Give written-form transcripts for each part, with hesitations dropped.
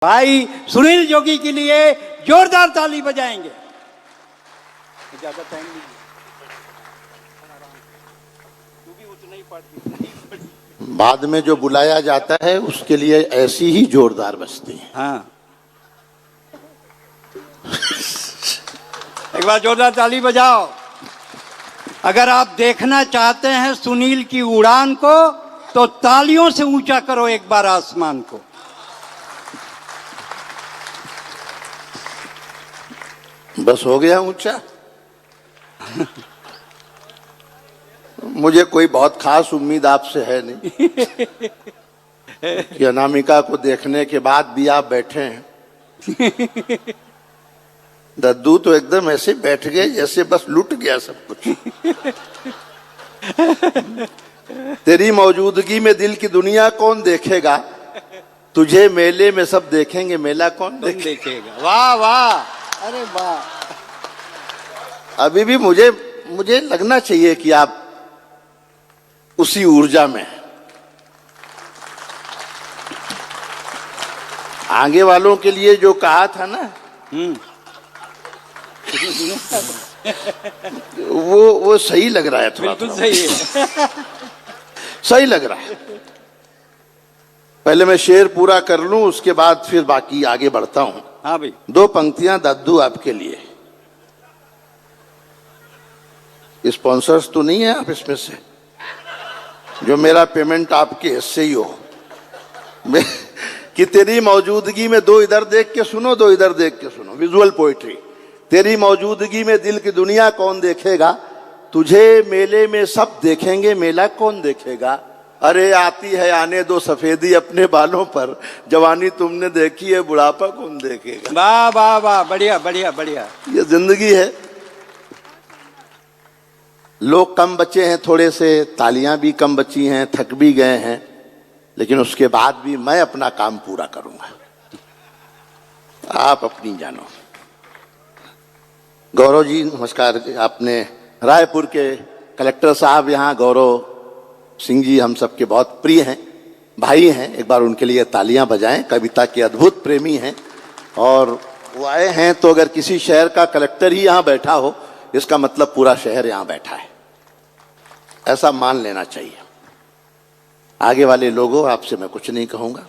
भाई सुनील जोगी के लिए जोरदार ताली बजाएंगे। ज्यादा टाइम नहीं, तू भी उतना ही पढ़। बाद में जो बुलाया जाता है उसके लिए ऐसी ही जोरदार बजती है। हाँ, एक बार जोरदार ताली बजाओ। अगर आप देखना चाहते हैं सुनील की उड़ान को तो तालियों से ऊंचा करो एक बार आसमान को। बस हो गया ऊंचा। मुझे कोई बहुत खास उम्मीद आपसे है नहीं कि अनामिका को देखने के बाद भी आप बैठे हैं। दद्दू तो एकदम ऐसे बैठ गए जैसे बस लुट गया सब कुछ। तेरी मौजूदगी में दिल की दुनिया कौन देखेगा, तुझे मेले में सब देखेंगे, मेला कौन देखेगा। वाह वाह, अरे वाह। अभी भी मुझे लगना चाहिए कि आप उसी ऊर्जा में हैं। आगे वालों के लिए जो कहा था ना, वो सही लग रहा है। थोड़ा बिल्कुल सही है। सही लग रहा है। पहले मैं शेर पूरा कर लूं, उसके बाद फिर बाकी आगे बढ़ता हूं। हाँ भाई, 2 पंक्तियां दद्दू आपके लिए। स्पॉन्सर्स तो नहीं है आप इसमें से, जो मेरा पेमेंट आपके हिस्से ही हो। कि तेरी मौजूदगी में, 2 इधर देख के सुनो, 2 इधर देख के सुनो, विजुअल पोएट्री। तेरी मौजूदगी में दिल की दुनिया कौन देखेगा, तुझे मेले में सब देखेंगे, मेला कौन देखेगा। अरे आती है आने दो सफेदी अपने बालों पर, जवानी तुमने देखी है, बुढ़ापा कौन देखेगा। वाह वाह वाह, बढ़िया बढ़िया बढ़िया। ये जिंदगी है। लोग कम बचे हैं थोड़े से, तालियां भी कम बची हैं, थक भी गए हैं, लेकिन उसके बाद भी मैं अपना काम पूरा करूंगा। आप अपनी जानो। गौरव जी नमस्कार। आपने रायपुर के कलेक्टर साहब यहाँ गौरव सिंह जी हम सबके बहुत प्रिय हैं, भाई हैं। एक बार उनके लिए तालियां बजाएं। कविता के अद्भुत प्रेमी हैं और वो आए हैं, तो अगर किसी शहर का कलेक्टर ही यहाँ बैठा हो, इसका मतलब पूरा शहर यहाँ बैठा है, ऐसा मान लेना चाहिए। आगे वाले लोगों, आपसे मैं कुछ नहीं कहूंगा।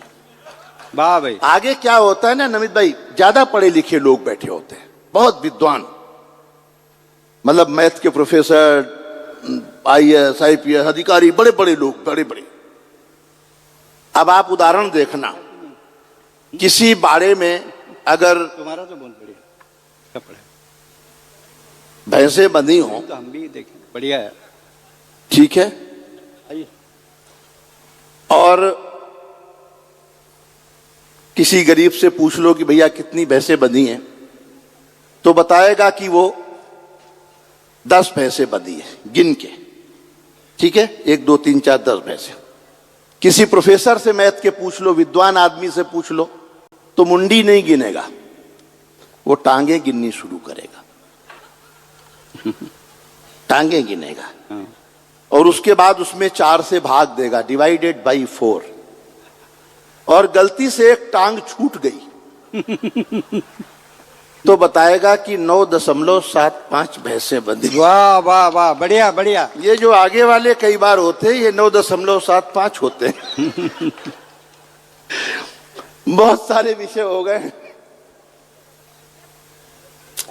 वाह भाई। आगे क्या होता है ना नमित भाई, ज्यादा पढ़े लिखे लोग बैठे होते हैं, बहुत विद्वान, मतलब मैथ के प्रोफेसर, IAS IPS अधिकारी, बड़े बड़े लोग, बड़े बड़े। अब आप उदाहरण देखना, किसी बाड़े में अगर तुम्हारा तो बहुत बढ़िया कपड़ा, भैंसे बंधी हो तो हम भी देखें, बढ़िया है। ठीक है, आइए। और किसी गरीब से पूछ लो कि भैया कितनी भैंसे बंधी हैं, तो बताएगा कि वो 10 भैंसे बंधी है, गिन के। ठीक है, 1 2 3 4 10 भैंसे। किसी प्रोफेसर से मैथ के पूछ लो, विद्वान आदमी से पूछ लो, तो मुंडी नहीं गिनेगा, वो टांगे गिननी शुरू करेगा। टांगे गिनेगा और उसके बाद उसमें 4 से भाग देगा, डिवाइडेड बाई 4, और गलती से एक टांग छूट गई तो बताएगा कि 9.75 भैंसे बंधी। वाह वाह वाह, बढ़िया बढ़िया। ये जो आगे वाले कई बार होते हैं, ये 9.75 होते हैं। बहुत सारे विषय हो गए।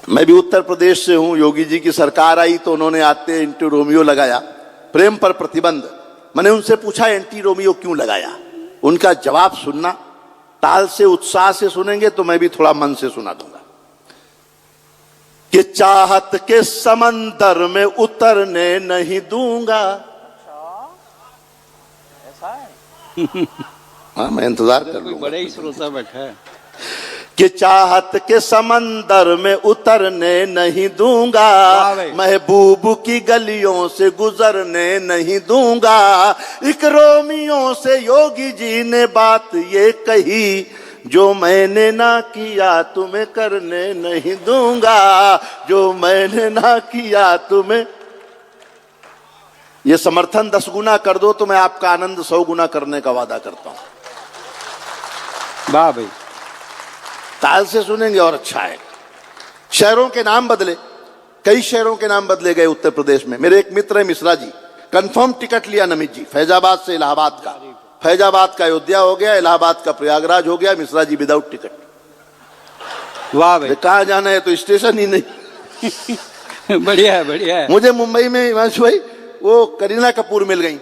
मैं भी उत्तर प्रदेश से हूं। योगी जी की सरकार आई तो उन्होंने आते एंटी रोमियो लगाया, प्रेम पर प्रतिबंध। मैंने उनसे पूछा एंटी रोमियो क्यों लगाया, उनका जवाब सुनना। ताल से उत्साह से सुनेंगे तो मैं भी थोड़ा मन से सुना दूंगा। कि चाहत के समंदर में उतरने नहीं दूंगा। ऐसा है? हाँ, मैं इंतजार कर लूंगा। बड़े ही श्रोता बैठा है। कि चाहत के समंदर में उतरने नहीं दूंगा, महबूब की गलियों से गुजरने नहीं दूंगा। एक रोमियो से योगी जी ने बात ये कही, जो मैंने ना किया तुम्हें करने नहीं दूंगा, जो मैंने ना किया तुम्हें। ये समर्थन 10 गुना कर दो तो मैं आपका आनंद 100 गुना करने का वादा करता हूं। वाह भाई। ताल से सुनेंगे और अच्छा है। शहरों के नाम बदले, कई शहरों के नाम बदले गए उत्तर प्रदेश में। मेरे एक मित्र है मिश्रा जी, कंफर्म टिकट लिया नमित जी, फैजाबाद से इलाहाबाद का, फैजाबाद का अयोध्या हो गया, इलाहाबाद का प्रयागराज हो गया, मिश्रा जी विदाउट टिकट। वाह भाई, कहाँ जाना है तो स्टेशन ही नहीं। बढ़िया है, बढ़िया है। मुझे मुंबई में हिमांशु भाई वो करीना कपूर मिल गई।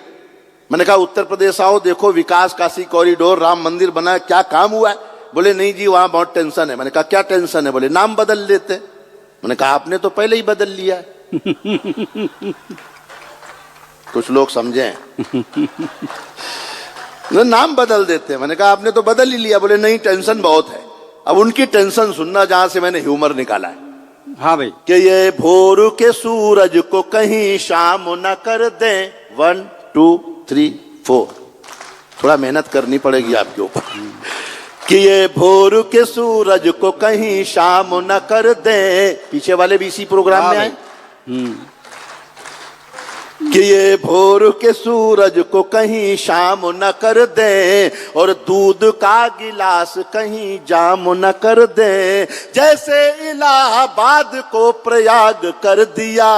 मैंने कहा उत्तर प्रदेश आओ, देखो विकास, काशी कॉरिडोर, राम मंदिर बना है, क्या काम हुआ है? बोले नहीं जी वहां बहुत टेंशन है। मैंने कहा क्या टेंशन है? बोले नाम बदल लेते। मैंने कहा आपने तो पहले ही बदल लिया है। कुछ लोग समझे नाम बदल देते। मैंने कहा आपने तो बदल ही लिया। बोले नहीं टेंशन बहुत है। अब उनकी टेंशन सुनना जहां से मैंने ह्यूमर निकाला है। हाँ भाई, कि ये भोर के सूरज को कहीं शाम न कर दे। 1 2 3 4 थोड़ा मेहनत करनी पड़ेगी आपके ऊपर। कि ये भोर के सूरज को कहीं शाम न कर दे। पीछे वाले भी इसी प्रोग्राम में आए। कि ये भोर के सूरज को कहीं शाम न कर दे, और दूध का गिलास कहीं जाम न कर दे। जैसे इलाहाबाद को प्रयाग कर दिया,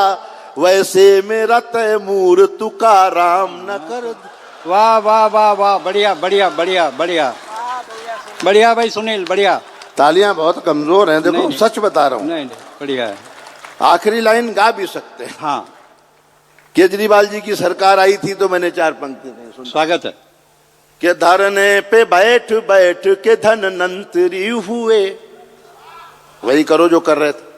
वैसे मेरा तैमूर तुकाराम न कर दे। वाह वाह वाह वाह, बढ़िया बढ़िया बढ़िया बढ़िया बढ़िया भाई सुनील, बढ़िया। तालियां बहुत कमजोर हैं, देखो सच बता रहा हूं। नहीं, बढ़िया है। आखिरी लाइन गा भी सकते हैं। हाँ, केजरीवाल जी की सरकार आई थी तो मैंने 4 पंक्ति स्वागत है। के धरने पे बैठ बैठ के धनवंतरी हुए। वही करो जो कर रहे थे।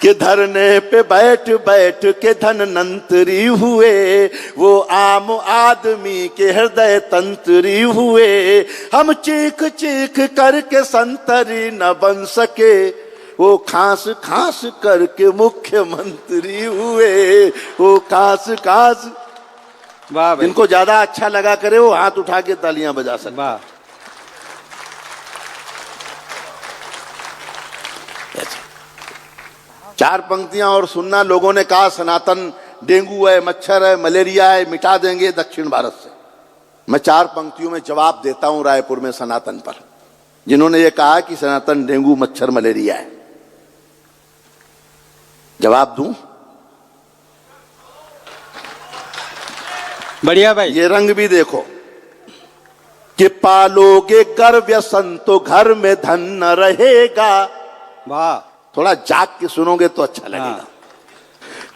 कि धरने पे बैठ बैठ के धनवंतरी हुए, वो आम आदमी के हृदय तंत्री हुए। हम चीख चीख करके संतरी न बन सके, वो खांस खांस करके मुख्यमंत्री हुए। वो खांस खांस। वाह भाई, जिनको ज्यादा अच्छा लगा करे वो हाथ उठा के तालियां बजा सकते। वाह। 4 पंक्तियां और सुनना। लोगों ने कहा सनातन डेंगू है, मच्छर है, मलेरिया है, मिटा देंगे दक्षिण भारत से। मैं 4 पंक्तियों में जवाब देता हूं रायपुर में सनातन पर, जिन्होंने ये कहा कि सनातन डेंगू मच्छर मलेरिया है। जवाब दूं? बढ़िया भाई। ये रंग भी देखो कि पालोगे कर व्यसन तो घर में धन न रहेगा। वाह, थोड़ा जाग के सुनोगे तो अच्छा लगेगा।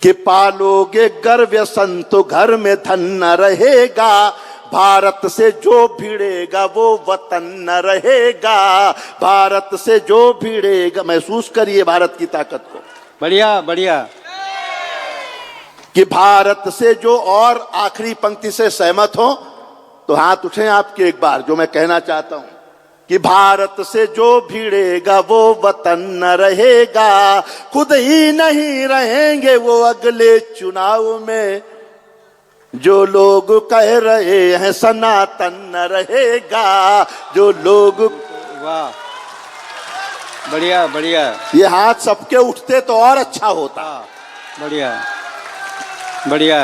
कि पालोगे गर व्यसन तो घर में धन न रहेगा। भारत से जो भिड़ेगा वो वतन न रहेगा। भारत से जो भिड़ेगा, महसूस करिए भारत की ताकत को। बढ़िया बढ़िया। कि भारत से जो, और आखिरी पंक्ति से सहमत हो तो हाथ उठें आपके एक बार, जो मैं कहना चाहता हूं कि भारत से जो भिड़ेगा वो वतन न रहेगा। खुद ही नहीं रहेंगे वो अगले चुनाव में। जो लोग कह रहे हैं सनातन न रहेगा, जो लोग। वाह, बढ़िया बढ़िया। ये हाथ सबके उठते तो और अच्छा होता। बढ़िया बढ़िया।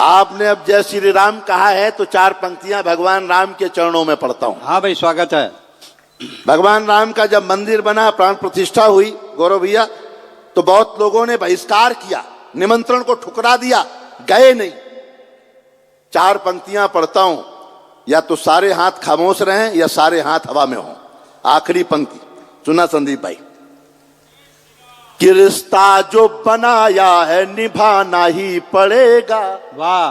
आपने अब जय श्री राम कहा है तो 4 पंक्तियां भगवान राम के चरणों में पढ़ता हूं। हाँ भाई, स्वागत है। भगवान राम का जब मंदिर बना, प्राण प्रतिष्ठा हुई गौरव भैया, तो बहुत लोगों ने बहिष्कार किया, निमंत्रण को ठुकरा दिया, गए नहीं। 4 पंक्तियां पढ़ता हूं, या तो सारे हाथ खामोश रहें या सारे हाथ हवा में हों। आखिरी पंक्ति सुना संदीप भाई। कि रिश्ता जो बनाया है निभाना ही पड़ेगा। वाह,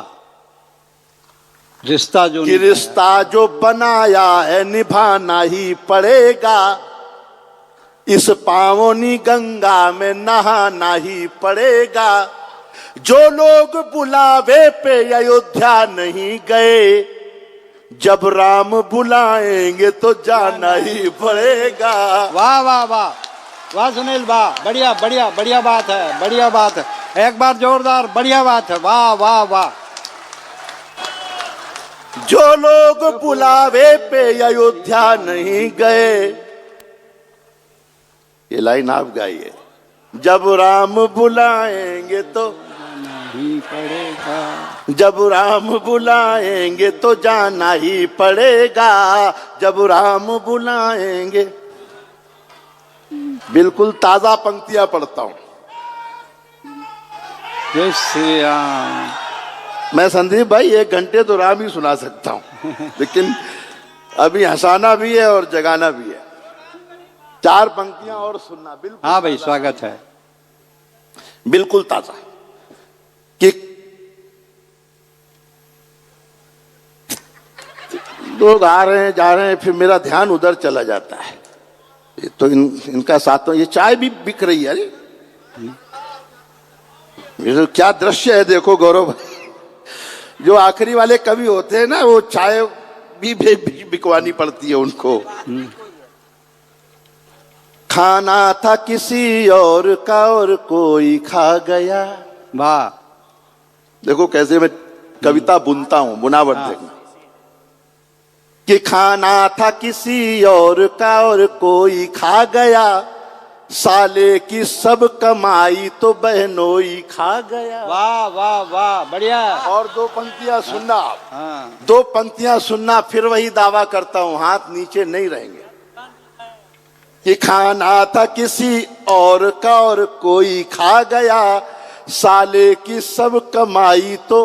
रिश्ता जो, कि रिश्ता जो बनाया है निभाना ही पड़ेगा। इस पावनी गंगा में नहाना ही पड़ेगा। जो लोग बुलावे पे अयोध्या नहीं गए, जब राम बुलाएंगे तो जाना ही पड़ेगा। वाह वाह वाह वाह सुनील, वाह, बढ़िया बढ़िया बढ़िया बात है, बढ़िया बात है। एक बार जोरदार बढ़िया बात है। वाह वाह वाह। जो लोग बुलावे पे अयोध्या नहीं गए, ये लाइन आप गाइए। जब राम बुलाएंगे तो ही पड़ेगा। जब राम बुलाएंगे तो जाना ही पड़ेगा, जब राम बुलाएंगे। बिल्कुल ताजा पंक्तियां पढ़ता हूं। जय श्री राम। मैं संदीप भाई 1 घंटे तो राम ही सुना सकता हूं, लेकिन अभी हंसाना भी है और जगाना भी है। 4 पंक्तियां और सुनना। बिल्कुल हाँ भाई, स्वागत है। बिल्कुल ताजा कि लोग आ रहे हैं जा रहे हैं, फिर मेरा ध्यान उधर चला जाता है। ये तो इनका साथ, ये चाय भी बिक रही है। अरे ये तो क्या दृश्य है, देखो गौरव भाई। जो आखिरी वाले कवि होते हैं ना, वो चाय भी बिकवानी पड़ती है उनको। खाना था किसी और का और कोई खा गया। वाह। देखो कैसे मैं कविता बुनता हूं, बुनावट देखना। कि खाना था किसी और का और कोई खा गया, साले की सब कमाई तो बहनोई खा गया। वाह वाह वाह, बढ़िया। और 2 पंक्तियां सुनना आप। हाँ। 2 पंक्तियां सुनना, फिर वही दावा करता हूं, हाथ नीचे नहीं रहेंगे। कि खाना था किसी और का और कोई खा गया, साले की सब कमाई तो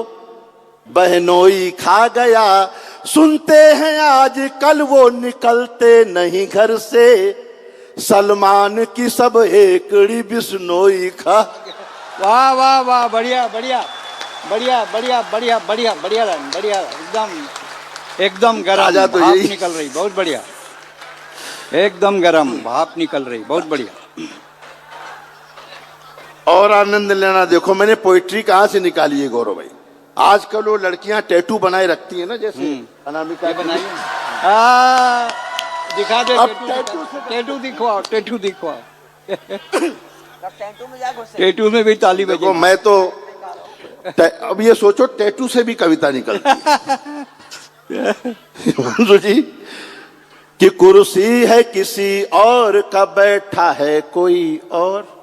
बहनोई खा गया। सुनते हैं आज कल वो निकलते नहीं घर से, सलमान की सब एकड़ी बिश्नोई खा। वाह वाह वाह, बढ़िया बढ़िया बढ़िया बढ़िया बढ़िया बढ़िया बढ़िया लाइन, बढ़िया, एकदम गरम राजा तो भाप यही। निकल रही, बहुत बढ़िया। एकदम गरम भाप निकल रही, बहुत बढ़िया। और आनंद लेना। देखो मैंने पोइट्री कहां से निकाली है गौरव भाई। आजकल वो लड़कियां टैटू बनाए रखती है ना, जैसे अनामिका बनाइए। दिखा दे अब टैटू दिखवाओ, टैटू दिखवाओ। टैटू में भी ताली बजे। देखो मैं तो अब ये सोचो टैटू से भी कविता निकलती है। जी कि कुर्सी है किसी और का, बैठा है कोई और।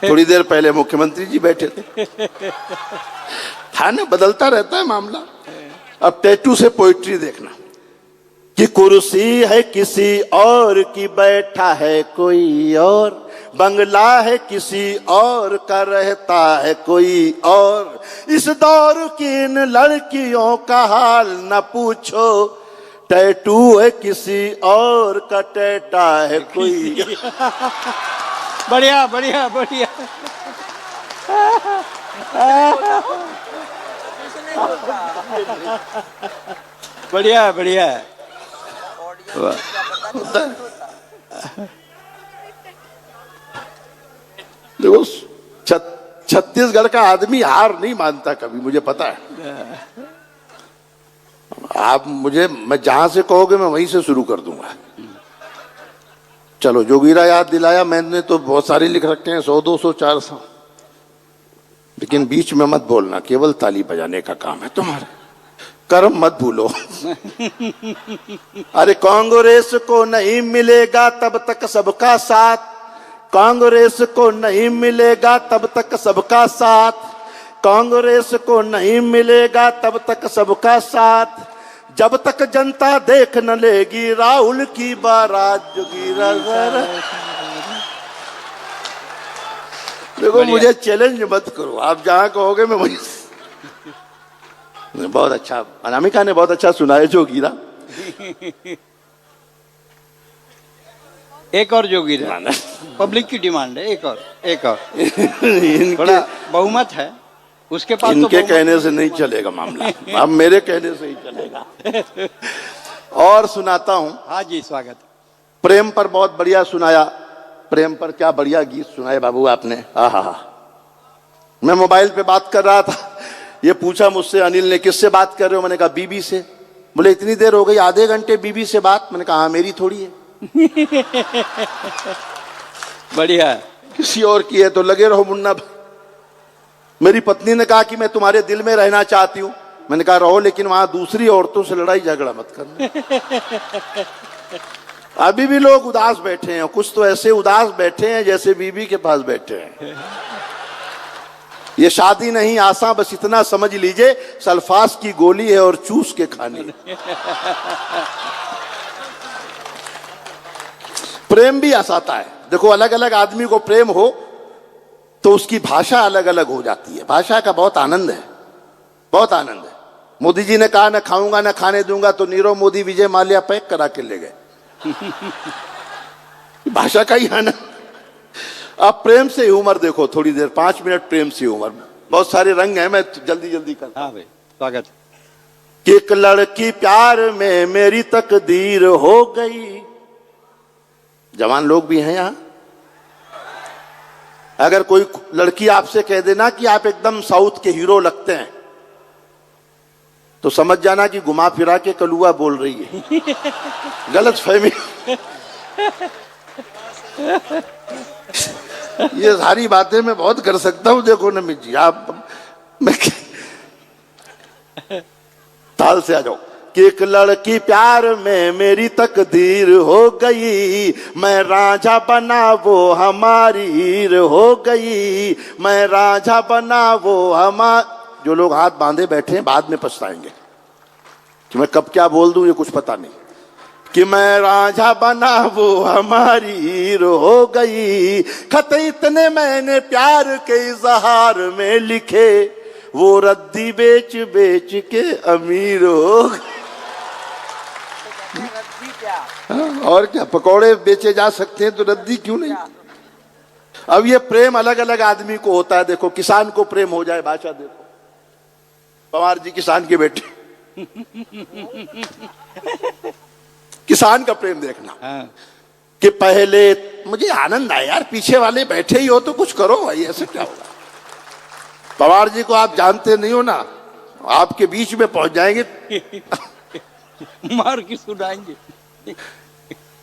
थोड़ी देर पहले मुख्यमंत्री जी बैठे थे। था ना, बदलता रहता है मामला। अब टैटू से पोइट्री देखना। कि कुर्सी है किसी और की, बैठा है कोई और। बंगला है किसी और का, रहता है कोई और। इस दौर की इन लड़कियों का हाल न पूछो, टैटू है किसी और का, टैटा है कोई। बढ़िया बढ़िया बढ़िया। बढ़िया बढ़िया। देखो छत्तीसगढ़ का आदमी हार नहीं मानता कभी, मुझे पता है। आप मुझे, मैं जहां से कहोगे मैं वहीं से शुरू कर दूंगा। चलो जोगीरा याद दिलाया, मैंने तो बहुत सारे लिख रखे हैं, 100 200 400, लेकिन बीच में मत बोलना, केवल ताली बजाने का काम है तुम्हारा, कर्म मत भूलो। अरे कांग्रेस को नहीं मिलेगा तब तक सबका साथ, कांग्रेस को नहीं मिलेगा तब तक सबका साथ, कांग्रेस को नहीं मिलेगा तब तक सबका साथ, जब तक जनता देख न लेगी राहुल की बारात। जोगीरा देखो मुझे चैलेंज मत करो, आप जहां कहोगे मैं वहीं। बहुत अच्छा, अनामिका ने बहुत अच्छा सुना है जोगीरा। एक और जोगीरा, पब्लिक की डिमांड है, एक और इनके, थोड़ा बहुमत है उसके पास। इनके कहने से नहीं चलेगा मामला, अब मेरे कहने से ही चलेगा। और सुनाता हूं। हाँ जी, स्वागत। प्रेम पर बहुत बढ़िया सुनाया, प्रेम पर क्या बढ़िया गीत सुनाए बाबू आपने। आहा, मैं मोबाइल पे बात कर रहा था, ये पूछा मुझसे अनिल ने किससे बात कर रहे हो, मैंने कहा बीबी से। बोले इतनी देर हो गई, आधे घंटे बीबी से बात। मैंने कहा हाँ, मेरी थोड़ी है। बढ़िया। किसी और की है तो लगे रहो मुन्ना। मेरी पत्नी ने कहा कि मैं तुम्हारे दिल में रहना चाहती हूं। मैंने कहा रहो, लेकिन वहां दूसरी औरतों से लड़ाई झगड़ा मत करना। अभी भी लोग उदास बैठे हैं, कुछ तो ऐसे उदास बैठे हैं जैसे बीबी के पास बैठे हैं। ये शादी नहीं आसान, बस इतना समझ लीजिए सल्फास की गोली है और चूस के खानी। प्रेम भी आसाता है। देखो अलग अलग आदमी को प्रेम हो तो उसकी भाषा अलग अलग हो जाती है। भाषा का बहुत आनंद है, बहुत आनंद है। मोदी जी ने कहा ना खाऊंगा ना खाने दूंगा, तो नीरव मोदी विजय माल्या पैक करा के ले गए। भाषा का ही आनंद। आप प्रेम से ह्यूमर देखो थोड़ी देर, 5 मिनट प्रेम से ह्यूमर। बहुत सारे रंग हैं, मैं जल्दी जल्दी करता हूं। हाँ भाई स्वागत। कि एक लड़की प्यार में मेरी तकदीर हो गई। जवान लोग भी हैं यहां। अगर कोई लड़की आपसे कह देना कि आप एकदम साउथ के हीरो लगते हैं, तो समझ जाना कि घुमा फिरा के कलुआ बोल रही है। गलत फहमी। ये सारी बातें मैं बहुत कर सकता हूं। देखो नमित जी, आप मैं ताल से आ जाओ। कि एक लड़की प्यार में मेरी तकदीर हो गई, मैं रांझा बना वो हमारी हीर हो गई, मैं रांझा बना वो जो लोग हाथ बांधे बैठे हैं बाद में पछताएंगे कि मैं कब क्या बोल दूं, ये कुछ पता नहीं। कि मैं रांझा बना वो हमारी हीर हो गई, खत इतने मैंने प्यार के इजहार में लिखे, वो रद्दी बेच बेच के अमीर हो गई। और क्या, पकौड़े बेचे जा सकते हैं तो रद्दी क्यों नहीं। अब ये प्रेम अलग अलग आदमी को होता है। देखो किसान को प्रेम हो जाए, भाषा देखो, पवार जी किसान के बेटे। किसान का प्रेम देखना। हाँ। कि पहले मुझे आनंद आया यार, पीछे वाले बैठे ही हो तो कुछ करो भाई, ऐसे क्या होगा। पवार जी को आप जानते नहीं हो ना, आपके बीच में पहुंच जाएंगे। मार की सुनाएंगे।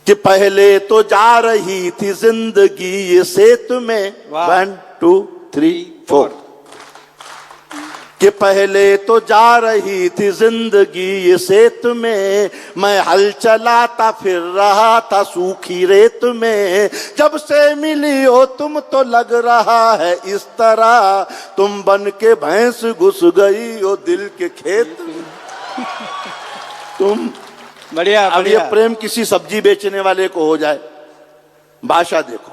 कि पहले तो जा रही थी जिंदगी ये सेतु में, 1 2 3 4। कि पहले तो जा रही थी जिंदगी ये सेतु में, मैं हल चलाता फिर रहा था सूखी रेत में, जब से मिली हो तुम तो लग रहा है इस तरह, तुम बन के भैंस घुस गई हो दिल के खेत में। तुम बढ़िया। अब ये प्रेम किसी सब्जी बेचने वाले को हो जाए, भाषा देखो।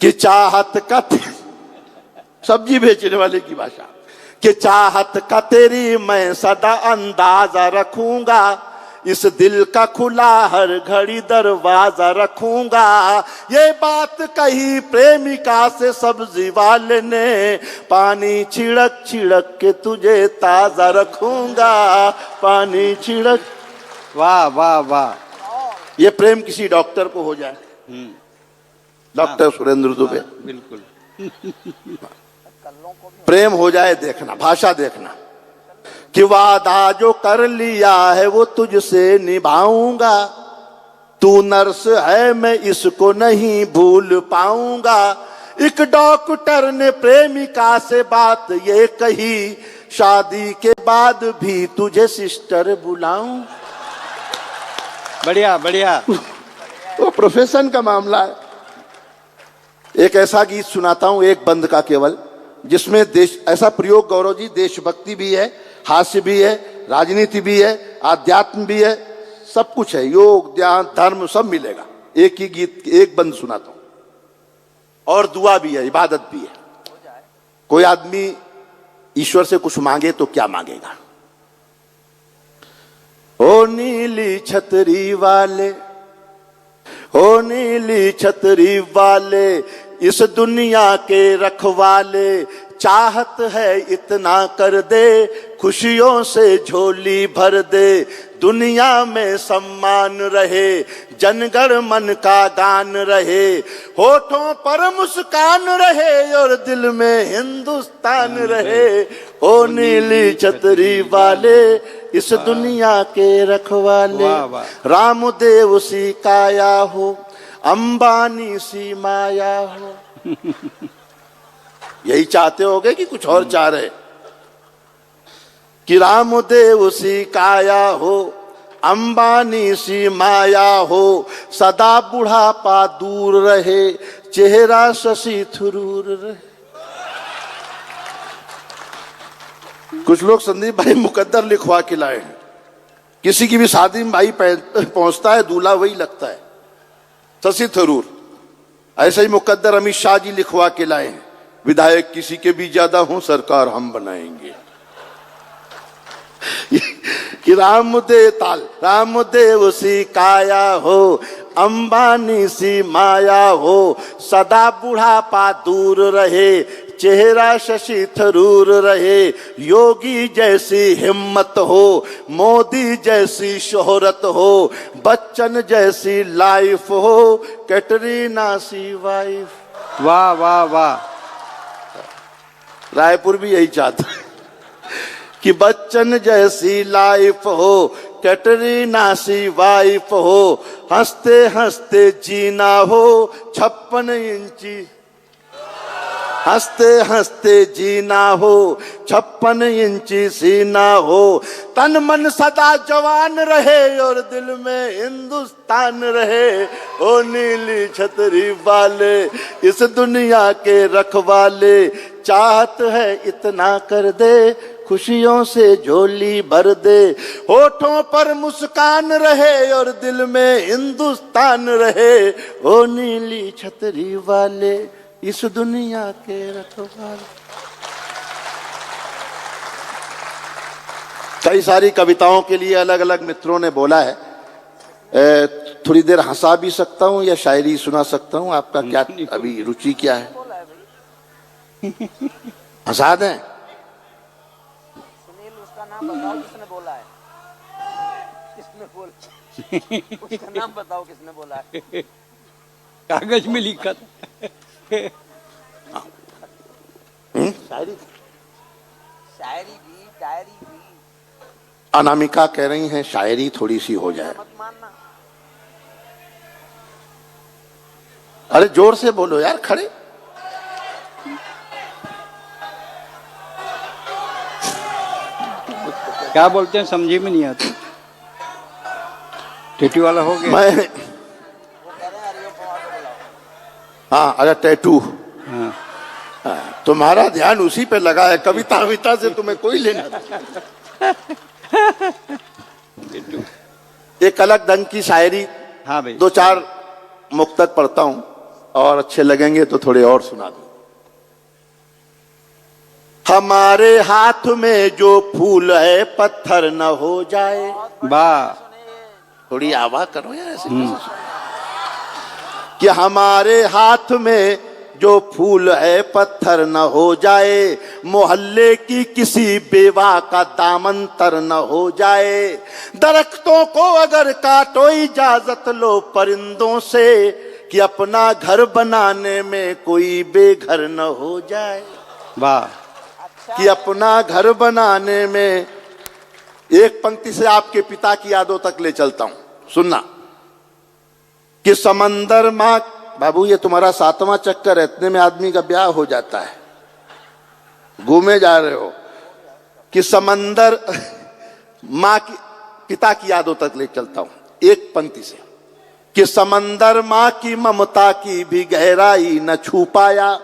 कि चाहत का सब्जी बेचने वाले की भाषा। कि चाहत का तेरी मैं सदा अंदाजा रखूंगा, इस दिल का खुला हर घड़ी दरवाजा रखूंगा, ये बात कही प्रेमिका से सब्जी वाले ने, पानी छिड़क छिड़क के तुझे ताजा रखूंगा, पानी छिड़क। वाह वाह वाह। ये प्रेम किसी डॉक्टर को हो जाए, डॉक्टर सुरेंद्र दुबे। बिल्कुल। प्रेम हो जाए, देखना भाषा देखना। कि वादा जो कर लिया है वो तुझसे निभाऊंगा, तू नर्स है मैं इसको नहीं भूल पाऊंगा, एक डॉक्टर ने प्रेमिका से बात ये कही, शादी के बाद भी तुझे सिस्टर बुलाऊं। बढ़िया बढ़िया। वो प्रोफेशन का मामला है। एक ऐसा गीत सुनाता हूं, एक बंद का केवल, जिसमें देश ऐसा प्रयोग गौरव जी, देशभक्ति भी है, हास्य भी है, राजनीति भी है, आध्यात्म भी है, सब कुछ है, योग ध्यान धर्म सब मिलेगा। एक ही गीत, एक बंद सुनाता हूं। और दुआ भी है, इबादत भी है। कोई आदमी ईश्वर से कुछ मांगे तो क्या मांगेगा। ओ नीली छतरी वाले, ओ नीली छतरी वाले, इस दुनिया के रखवाले, चाहत है इतना कर दे, खुशियों से झोली भर दे, दुनिया में सम्मान रहे, जनगण मन का गान रहे, होठों पर मुस्कान रहे और दिल में हिंदुस्तान रहे, ओ नीली छतरी वाले, इस दुनिया के रखवाले, रामदेव सी काया हो, अंबानी सी माया हो। यही चाहते होगे कि कुछ और चाह रहे। कि रामदेव सी काया हो, अंबानी सी माया हो, सदा बुढ़ापा दूर रहे, चेहरा शशि थरूर रहे। कुछ लोग संदीप भाई मुकद्दर लिखवा के लाए हैं। किसी की भी शादी में भाई पहुंचता है, दूल्हा वही लगता है, शशि थरूर। ऐसे ही मुकद्दर अमित शाह जी लिखवा के लाए हैं, विधायक किसी के भी ज्यादा हो, सरकार हम बनाएंगे। कि रामदेव सी काया हो, अंबानी सी माया हो, सदा बुढ़ापा दूर रहे, चेहरा शशि थरूर रहे, योगी जैसी हिम्मत हो, मोदी जैसी शोहरत हो, बच्चन जैसी लाइफ हो, कैटरीना सी वाइफ। वाह वाह वाह। रायपुर भी यही चाहता है कि बच्चन जैसी लाइफ हो, कैटरीना सी वाइफ हो, हंसते हंसते जीना हो, 56 इंची हंसते हंसते जीना हो, 56 इंची सीना हो, तन मन सदा जवान रहे और दिल में हिंदुस्तान रहे। ओ नीली छतरी वाले, इस दुनिया के रखवाले, चाहत है इतना कर दे, खुशियों से झोली भर दे, होठों पर मुस्कान रहे और दिल में हिंदुस्तान रहे। ओ नीली छतरी वाले, इस दुनिया के रखवाले। कई सारी कविताओं के लिए अलग अलग मित्रों ने बोला है। थोड़ी देर हंसा भी सकता हूं या शायरी सुना सकता हूं, आपका क्या अभी रुचि क्या है? हंसा दें? सुनील, उसका नाम बताओ किसने बोला है? किसने बोला? उसका नाम बताओ किसने बोला है? कागज में लिखा था। शायरी शायरी भी, डायरी भी। अनामिका कह रही हैं शायरी थोड़ी सी हो जाए। मत मानना। अरे जोर से बोलो यार, खड़े। क्या बोलते हैं समझी में नहीं आता। टिटी वाला हो गया। मैं वो कह रहे हैं हरिओम पवार को बुलाओ। हाँ, अरे टैटू। हाँ। तुम्हारा ध्यान उसी पे लगा है, कविता कविता से तुम्हें कोई लेना नहीं। एक अलग ढंग की शायरी, हाँ भाई, 2-4 मुक्तक पढ़ता हूं और अच्छे लगेंगे तो थोड़े और सुना दूं। हमारे हाथ में जो फूल है पत्थर न हो जाए। वाह। थोड़ी आवाज करो यार ऐसे कैसे? कि हमारे हाथ में जो फूल है पत्थर न हो जाए, मोहल्ले की किसी बेवा का दामन तर न हो जाए। दरख्तों को अगर काटो इजाजत लो परिंदों से, कि अपना घर बनाने में कोई बेघर न हो जाए। वाह। कि अपना घर बनाने में, एक पंक्ति से आपके पिता की यादों तक ले चलता हूं, सुनना। कि समंदर माँ, बाबू ये तुम्हारा 7वां चक्कर है, इतने में आदमी का ब्याह हो जाता है, घूमे जा रहे हो। कि समंदर माँ की, पिता की यादों तक ले चलता हूं एक पंक्ति से। कि समंदर माँ की ममता की भी गहराई न छू पाया,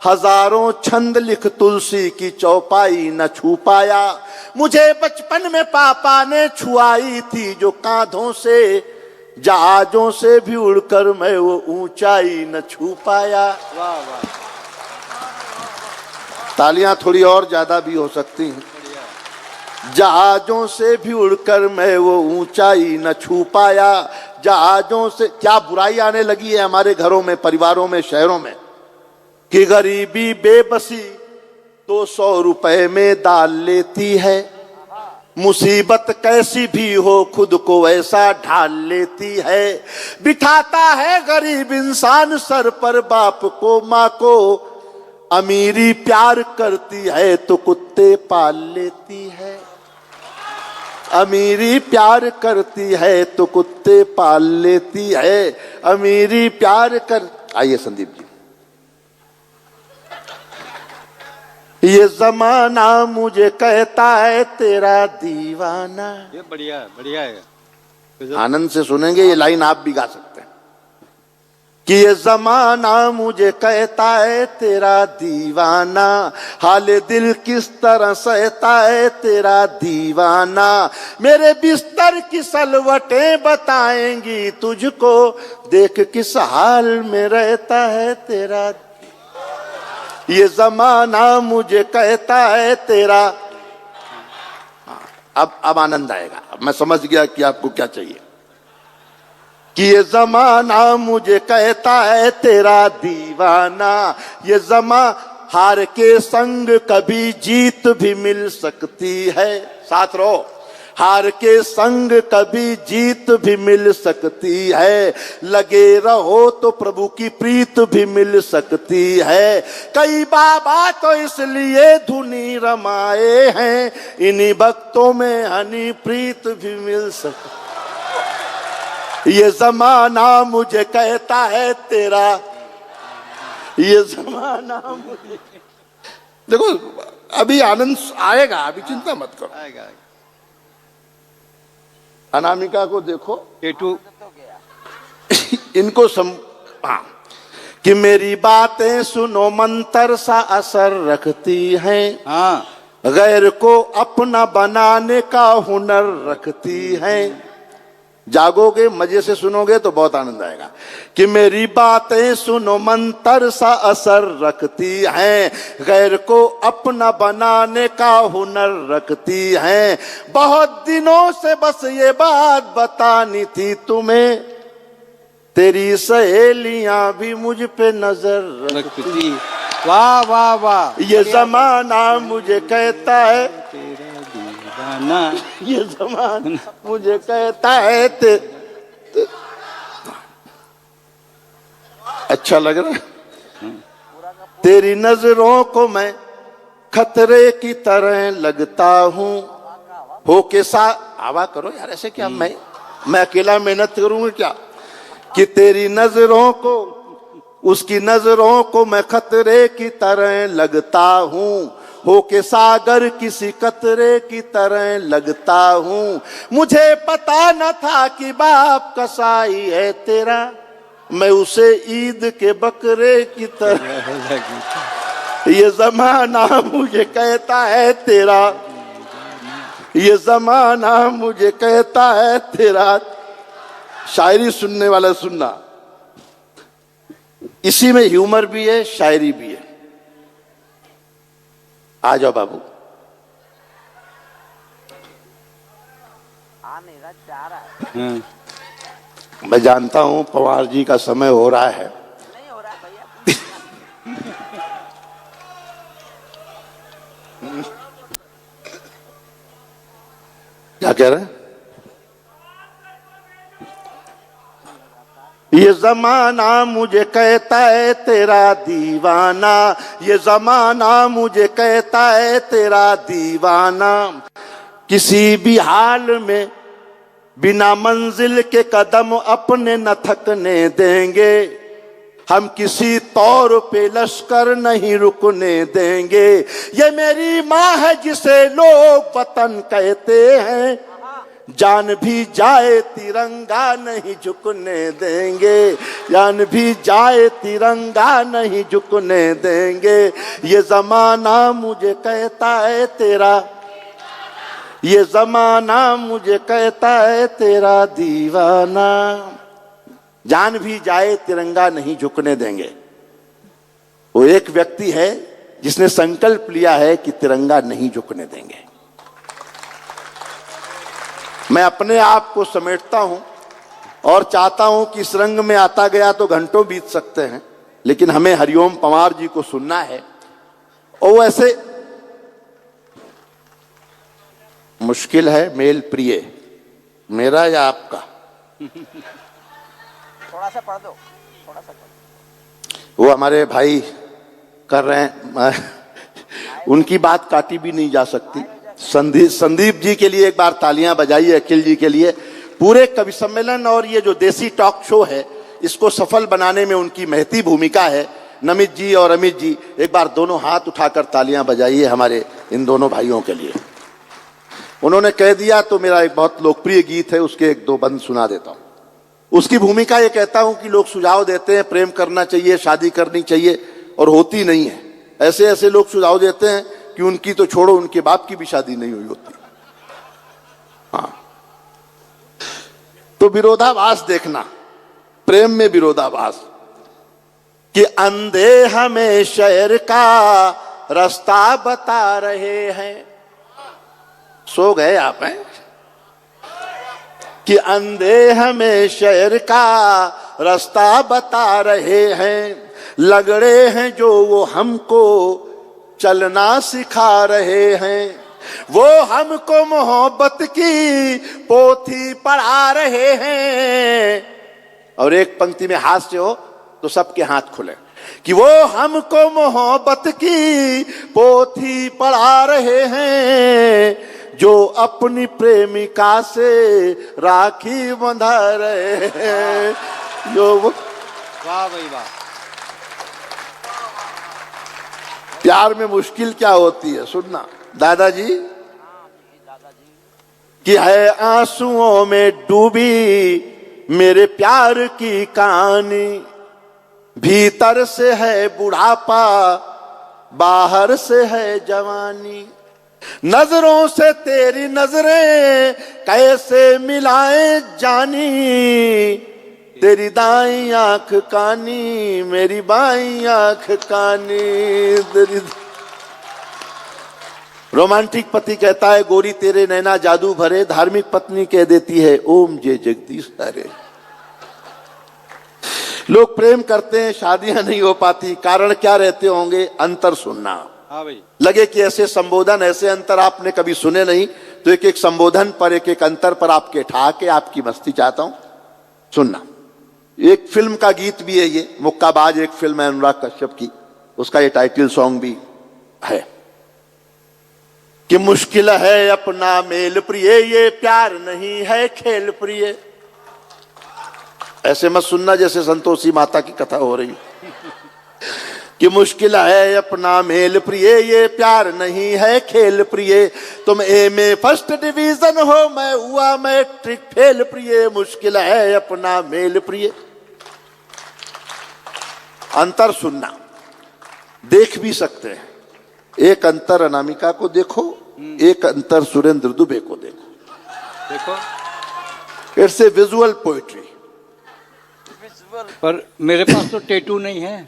हजारों छंद लिख तुलसी की चौपाई न छू पाया। मुझे बचपन में पापा ने छुआई थी जो कांधों से, जहाजों से भी उड़कर मैं वो ऊंचाई न छू पाया। वाह वाह। तालियां थोड़ी और ज्यादा भी हो सकती हैं। जहाजों से भी उड़कर मैं वो ऊंचाई न छू पाया। जहाजों से क्या बुराई आने लगी है हमारे घरों में, परिवारों में, शहरों में। कि गरीबी बेबसी तो 100 रुपए में डाल लेती है, मुसीबत कैसी भी हो खुद को वैसा ढाल लेती है। बिठाता है गरीब इंसान सर पर बाप को माँ को, अमीरी प्यार करती है तो कुत्ते पाल लेती है। अमीरी प्यार करती है तो कुत्ते पाल लेती है। अमीरी प्यार कर। आइए संदीप जी। ये जमाना मुझे कहता है तेरा दीवाना। ये बढ़िया है, बढ़िया है। आनंद से सुनेंगे, ये लाइन आप भी गा सकते हैं। कि ये जमाना मुझे कहता है तेरा दीवाना, हाल दिल किस तरह सहता है तेरा दीवाना, मेरे बिस्तर की सलवटें बताएंगी तुझको, देख किस हाल में रहता है तेरा, ये जमाना मुझे कहता है तेरा। अब आनंद आएगा, अब मैं समझ गया कि आपको क्या चाहिए। कि ये जमाना मुझे कहता है तेरा दीवाना, ये हार के संग कभी जीत भी मिल सकती है, साथ रहो, हार के संग कभी जीत भी मिल सकती है, लगे रहो तो प्रभु की प्रीत भी मिल सकती है, कई बाबा तो इसलिए धुनी रमाए हैं, इन्हीं भक्तों में हनी प्रीत भी मिल सकती, ये जमाना मुझे कहता है तेरा, ये जमाना मुझे, देखो अभी आनंद आएगा, अभी चिंता मत करो, आएगा। अनामिका को देखो, टेटू इनको हाँ, कि मेरी बातें सुनो मंत्र सा असर रखती हैं, हाँ, गैर को अपना बनाने का हुनर रखती हैं, जागोगे मजे से सुनोगे तो बहुत आनंद आएगा। कि मेरी बातें सुनो मंत्र सा असर रखती हैं, गैर को अपना बनाने का हुनर रखती हैं, बहुत दिनों से बस ये बात बतानी थी तुम्हें, तेरी सहेलियां भी मुझ पे नजर रखती, वाह वाह वाह, ये जमाना मुझे कहता है, ना ये जमाना मुझे कहता है अच्छा लग रहा है, तेरी नजरों को मैं खतरे की तरह लगता हूँ, होके आवा करो यार, ऐसे क्या मैं अकेला मेहनत करूंगा क्या, कि तेरी नजरों को, उसकी नजरों को मैं खतरे की तरह लगता हूँ, होके सागर किसी कतरे की तरह लगता हूँ, मुझे पता न था कि बाप कसाई है तेरा, मैं उसे ईद के बकरे की तरह, ये जमाना मुझे कहता है तेरा, ये जमाना मुझे कहता है तेरा। शायरी सुनने वाला सुनना, इसी में ह्यूमर भी है, शायरी भी है। आ जाओ बाबू, आ नहीं रहा, जा रहा है। मैं जानता हूं पवार जी का समय हो रहा है, नहीं हो रहा है भैया। क्या कह रहे हैं? ये जमाना मुझे कहता है तेरा दीवाना, ये जमाना मुझे कहता है तेरा दीवाना, किसी भी हाल में बिना मंजिल के कदम अपने न थकने देंगे, हम किसी तौर पे लश्कर नहीं रुकने देंगे, ये मेरी माँ है जिसे लोग वतन कहते हैं, जान भी जाए तिरंगा नहीं झुकने देंगे, जान भी जाए तिरंगा नहीं झुकने देंगे, ये जमाना मुझे कहता है तेरा, ये जमाना मुझे कहता है तेरा दीवाना, जान भी जाए तिरंगा नहीं झुकने देंगे। वो एक व्यक्ति है जिसने संकल्प लिया है कि तिरंगा नहीं झुकने देंगे। मैं अपने आप को समेटता हूं और चाहता हूं कि इस रंग में आता गया तो घंटों बीत सकते हैं, लेकिन हमें हरिओम पंवार जी को सुनना है। और वैसे मुश्किल है मेल प्रिय, मेरा या आपका? थोड़ा सा पढ़ दो, थोड़ा सा पढ़। वो हमारे भाई कर रहे हैं, उनकी बात काटी भी नहीं जा सकती। संदीप जी के लिए एक बार तालियां बजाइए, अखिल जी के लिए। पूरे कवि सम्मेलन और ये जो देसी टॉक शो है, इसको सफल बनाने में उनकी महती भूमिका है। नमित जी और अमित जी, एक बार दोनों हाथ उठाकर तालियां बजाइए हमारे इन दोनों भाइयों के लिए। उन्होंने कह दिया तो मेरा एक बहुत लोकप्रिय गीत है, उसके एक दो बंद सुना देता हूं। उसकी भूमिका ये कहता हूं कि लोग सुझाव देते हैं प्रेम करना चाहिए, शादी करनी चाहिए, और होती नहीं है। ऐसे ऐसे लोग सुझाव देते हैं कि उनकी तो छोड़ो, उनके बाप की भी शादी नहीं हुई होती। हाँ, तो विरोधाभास देखना, प्रेम में विरोधाभास, कि अंधे हमें शहर का रास्ता बता रहे हैं। सो गए आप हैं? कि अंधे हमें शहर का रास्ता बता रहे हैं, लगड़े हैं जो वो हमको चलना सिखा रहे हैं, वो हमको मोहब्बत की पोथी पढ़ा रहे हैं। और एक पंक्ति में हास्य हो तो सबके हाथ खुले, कि वो हमको मोहब्बत की पोथी पढ़ा रहे हैं, जो अपनी प्रेमिका से राखी बंधा रहे हैं, जो वाह भाई वाह। प्यार में मुश्किल क्या होती है सुनना दादाजी, कि है आंसुओं में डूबी मेरे प्यार की कहानी, भीतर से है बुढ़ापा, बाहर से है जवानी, नजरों से तेरी नजरें कैसे मिलाए जानी, तेरी दाई आंख कानी, मेरी बाई आंख कानी, तेरी। रोमांटिक पति कहता है गोरी तेरे नैना जादू भरे, धार्मिक पत्नी कह देती है ओम जय जगदीश हरे। लोग प्रेम करते हैं, शादियां नहीं हो पाती, कारण क्या रहते होंगे? अंतर सुनना। हाँ भाई। लगे कि ऐसे संबोधन, ऐसे अंतर आपने कभी सुने नहीं, तो एक एक संबोधन पर, एक एक अंतर पर आपके ठहाके, आपकी मस्ती चाहता हूं सुनना। एक फिल्म का गीत भी है ये, मुक्काबाज एक फिल्म है अनुराग कश्यप की, उसका ये टाइटल सॉन्ग भी है, कि मुश्किल है अपना मेल प्रिय, ये प्यार नहीं है खेल प्रिय। ऐसे मत सुनना जैसे संतोषी माता की कथा हो रही, कि मुश्किल है अपना मेल प्रिय, ये प्यार नहीं है खेल प्रिय, तुम ए में फर्स्ट डिवीजन हो, मैं हुआ मैट्रिक फेल प्रिय, मुश्किल है अपना मेल प्रिय। अंतर सुनना, देख भी सकते हैं। एक अंतर अनामिका को देखो, एक अंतर सुरेंद्र दुबे को देखो। देखो इट्स ए विजुअल पोएट्री। पर मेरे पास तो टैटू नहीं है।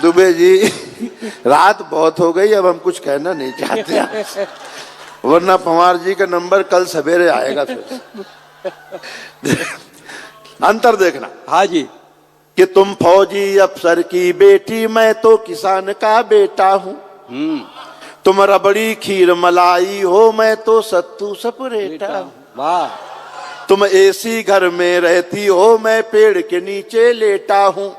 दुबे जी रात बहुत हो गई, अब हम कुछ कहना नहीं चाहते, वरना पवार जी का नंबर कल सवेरे आएगा फिर। अंतर देखना। हाँ जी। कि तुम फौजी अफसर की बेटी, मैं तो किसान का बेटा हूं, तुम रबड़ी खीर मलाई हो, मैं तो सत्तू सपरेटा हूं। वाह। तुम एसी घर में रहती हो, मैं पेड़ के नीचे लेटा हूं,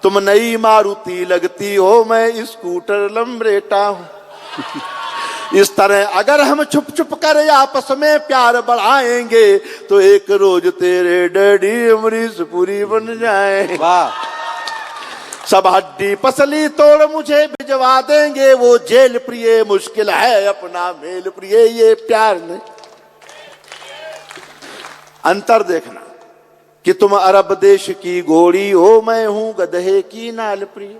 तुम नई मारुति लगती हो, मैं स्कूटर लंबरेटा हूं। इस तरह अगर हम छुप छुप कर आपस में प्यार बढ़ाएंगे, तो एक रोज तेरे डैडी अमरीश पुरी बन जाए। वाह। सब हड्डी पसली तोड़ मुझे भिजवा देंगे, वो जेल प्रिय, मुश्किल है अपना मेल प्रिय, ये प्यार नहीं। अंतर देखना, कि तुम अरब देश की घोड़ी हो, मैं हूं गधे की नाल प्रिय।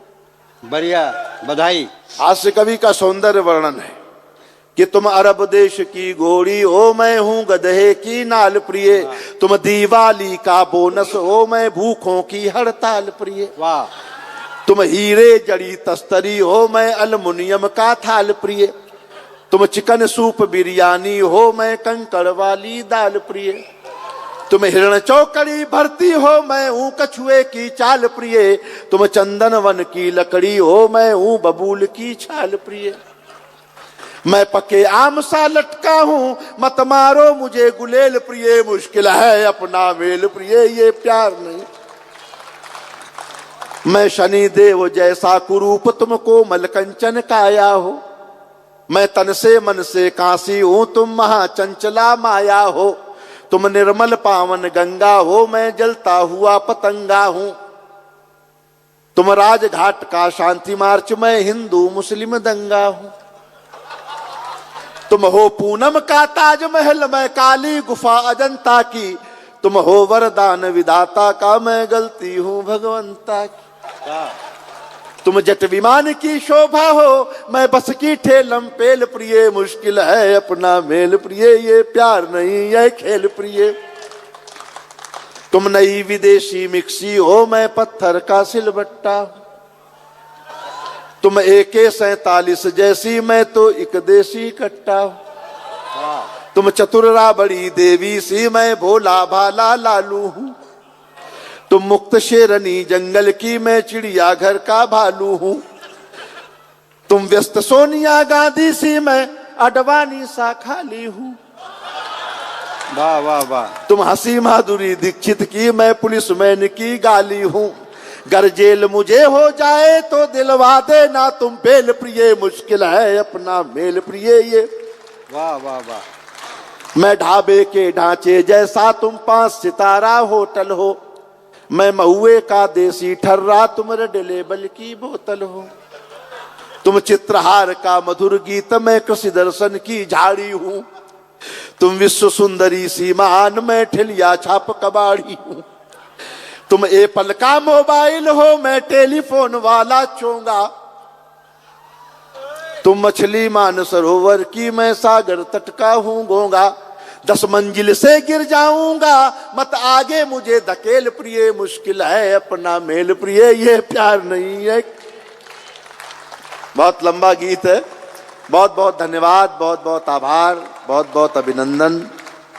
बढ़िया, बधाई। हास्य कवि का सौंदर्य वर्णन है, कि तुम अरब देश की घोड़ी हो, मैं हूं गधे की नाल प्रिय, तुम दिवाली का बोनस हो, मैं भूखों की हड़ताल प्रिय। वाह। तुम हीरे जड़ी तस्तरी हो, मैं अल्मुनियम का थाल प्रिय, तुम चिकन सूप बिरयानी हो, मैं कंकड़ वाली दाल प्रिय, तुम हिरण चौकड़ी भरती हो, मैं हूं कछुए की चाल प्रिय, तुम चंदन वन की लकड़ी हो, मैं हूं बबूल की छाल प्रिय, मैं पके आम सा लटका हूं, मत मारो मुझे गुलेल प्रिय, मुश्किल है अपना मेल प्रिय, ये प्यार नहीं। मैं शनि देव जैसा कुरूप, तुमको मलकंचन काया हो, मैं तन से मन से कांसी हूं, तुम महाचंचला माया हो, तुम निर्मल पावन गंगा हो, मैं जलता हुआ पतंगा हूं, तुम राजघाट का शांति मार्च, मैं हिंदू मुस्लिम दंगा हूं। तुम हो पूनम का ताजमहल, मैं काली गुफा अजंता की। तुम हो वरदान विधाता का, मैं गलती हूं भगवंता की। तुम जट विमान की शोभा हो, मैं बस की ठेलम पेल प्रिय। मुश्किल है अपना मेल प्रिय, ये प्यार नहीं ये खेल प्रिय। तुम नई विदेशी मिक्सी हो, मैं पत्थर का सिलबट्टा। तुम AK-47 जैसी, मैं तो एक देसी कट्टा। तुम चतुर बड़ी देवी सी, मैं भोला भाला लालू हूं। तुम मुक्त शेरनी जंगल की, मैं चिड़िया घर का भालू हूं। तुम व्यस्त सोनिया गांधी सी, मैं अडवाणी सा खाली हूं। वाह वाह वाह। तुम हंसी माधुरी दीक्षित की, मैं पुलिसमैन की गाली हूं। गर जेल मुझे हो जाए तो दिलवा देना तुम बेल प्रिय। मुश्किल है अपना मेल प्रिय, ये वाह वाह वाह। मैं ढाबे के ढांचे जैसा, तुम 5 सितारा होटल हो। मैं महुए का देसी ठर्रा, तुम रेड लेबल की बोतल हो। तुम चित्रहार का मधुर गीत, मैं कृषि दर्शन की झाड़ी हूं। तुम विश्व सुंदरी सीमान, मैं ठिलिया छाप कबाड़ी हूं। तुम एप्पल का मोबाइल हो, मैं टेलीफोन वाला चोंगा। तुम मछली मान सरोवर की, मैं सागर तट का हूं गोंगा। 10 मंजिल से गिर जाऊंगा, मत आगे मुझे धकेल प्रिय। मुश्किल है अपना मेल प्रिय, ये प्यार नहीं है। बहुत लंबा गीत है। बहुत बहुत धन्यवाद, बहुत बहुत आभार, बहुत बहुत अभिनंदन।